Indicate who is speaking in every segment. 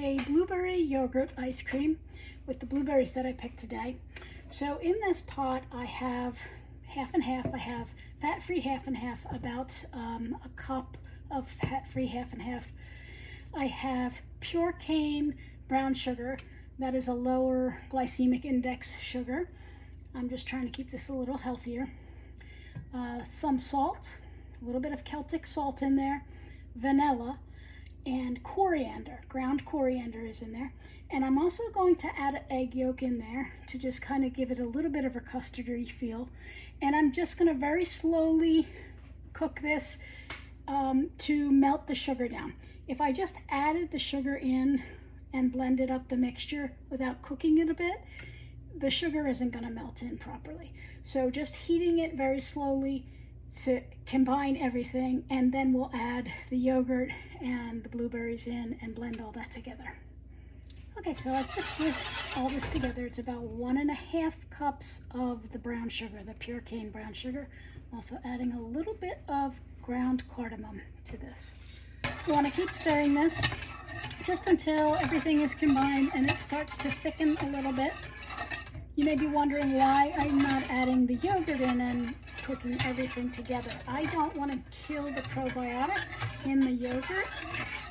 Speaker 1: a blueberry yogurt ice cream with the blueberries that I picked today. So in this pot I have half and half. I have fat-free half and half, about a cup of fat-free half and half. I have purecane brown sugar. That is a lower glycemic index sugar. I'm just trying to keep this a little healthier. Some salt, a little bit of Celtic salt in there, vanilla, and coriander. Ground coriander is in there. And I'm also going to add an egg yolk in there to just kind of give it a little bit of a custardy feel. And I'm just going to very slowly cook this to melt the sugar down. If I just added the sugar in and blended up the mixture without cooking it a bit, the sugar isn't going to melt in properly. So just heating it very slowly to combine everything, and then we'll add the yogurt and the blueberries in and blend all that together. Okay, so I've just whisked all this together. It's about 1.5 cups of the brown sugar, the purecane brown sugar. I'm also adding a little bit of ground cardamom to this. You want to keep stirring this just until everything is combined and it starts to thicken a little bit. You may be wondering why I'm not adding the yogurt in and cooking everything together. I don't want to kill the probiotics in the yogurt,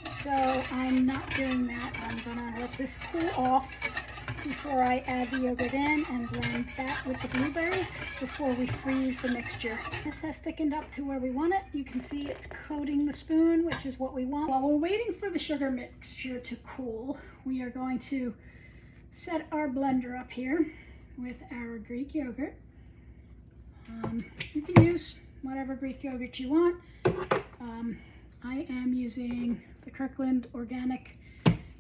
Speaker 1: so I'm not doing that. I'm gonna let this cool off before I add the yogurt in and blend that with the blueberries before we freeze the mixture. This has thickened up to where we want it. You can see it's coating the spoon, which is what we want. While we're waiting for the sugar mixture to cool, we are going to set our blender up here with our Greek yogurt. You can use whatever Greek yogurt you want. I am using the Kirkland organic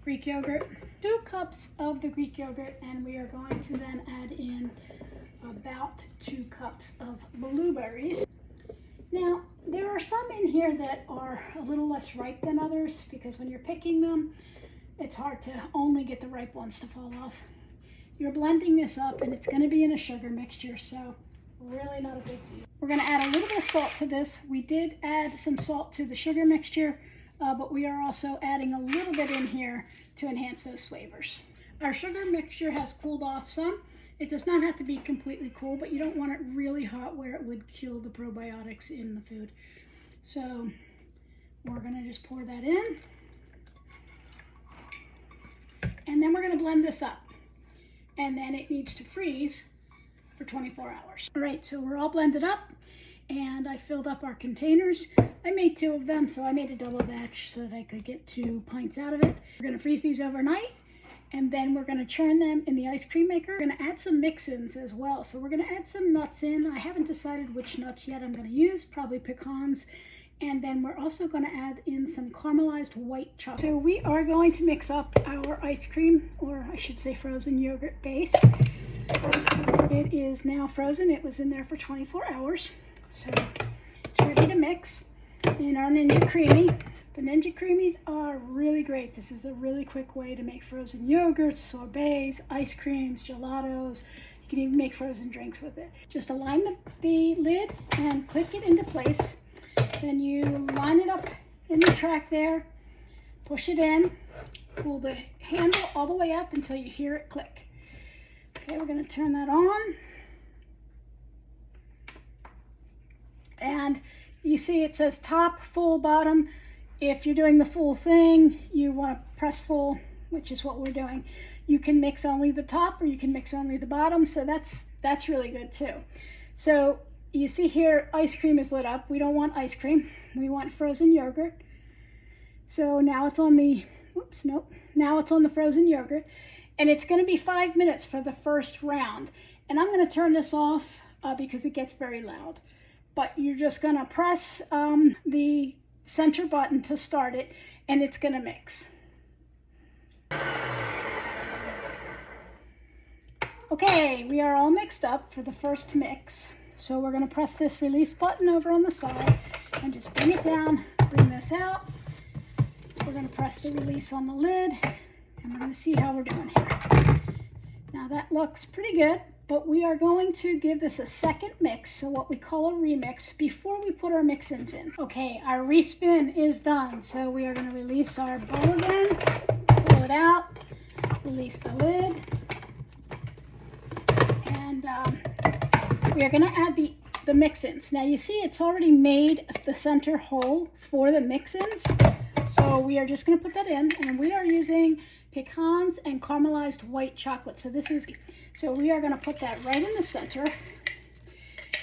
Speaker 1: Greek yogurt. 2 cups of the Greek yogurt, and we are going to then add in about 2 cups of blueberries. Now, there are some in here that are a little less ripe than others, because when you're picking them, it's hard to only get the ripe ones to fall off. You're blending this up and it's going to be in a sugar mixture, so really not a big deal. We're going to add a little bit of salt to this. We did add some salt to the sugar mixture, but we are also adding a little bit in here to enhance those flavors. Our sugar mixture has cooled off some. It does not have to be completely cool, but you don't want it really hot where it would kill the probiotics in the food. So we're going to just pour that in. And then we're going to blend this up. And then it needs to freeze for 24 hours. All right, so we're all blended up, and I filled up our containers. I made 2 of them, so I made a double batch so that I could get 2 pints out of it. We're gonna freeze these overnight, and then we're gonna churn them in the ice cream maker. We're gonna add some mix-ins as well. So we're gonna add some nuts in. I haven't decided which nuts yet I'm gonna use, probably pecans. And then we're also going to add in some caramelized white chocolate. So we are going to mix up our ice cream, or I should say frozen yogurt base. It is now frozen. It was in there for 24 hours. So it's ready to mix in our Ninja Creami. The Ninja Creamis are really great. This is a really quick way to make frozen yogurts, sorbets, ice creams, gelatos. You can even make frozen drinks with it. Just align the lid and click it into place. Then you line it up in the track there, push it in, pull the handle all the way up until you hear it click. Okay, we're going to turn that on. And you see it says top, full, bottom. If you're doing the full thing, you want to press full, which is what we're doing. You can mix only the top or you can mix only the bottom, so that's really good too. So you see here, ice cream is lit up. We don't want ice cream. We want frozen yogurt. So now it's on the, now it's on the frozen yogurt. And it's going to be 5 minutes for the first round. And I'm going to turn this off because it gets very loud. But you're just going to press the center button to start it, and it's going to mix. Okay, we are all mixed up for the first mix. So we're going to press this release button over on the side and just bring it down, bring this out. We're going to press the release on the lid, and we're going to see how we're doing here. Now that looks pretty good, but we are going to give this a second mix, so what we call a remix, before we put our mix-ins in. Okay, our respin is done, so we are going to release our bowl again, pull it out. release the lid. And we are going to add the mix-ins. Now you see it's already made the center hole for the mix-ins. So we are just going to put that in, and we are using pecans and caramelized white chocolate. So we are going to put that right in the center.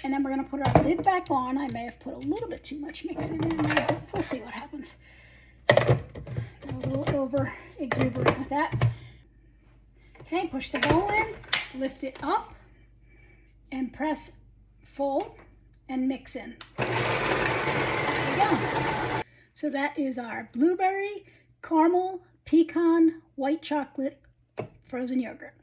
Speaker 1: And then we're going to put our lid back on. I may have put a little bit too much mix-in in there, but we'll see what happens. Got a little over exuberant with that. Okay, push the bowl in, lift it up, and press full and mix in. There we go. So that is our blueberry, caramel, pecan, white chocolate, frozen yogurt.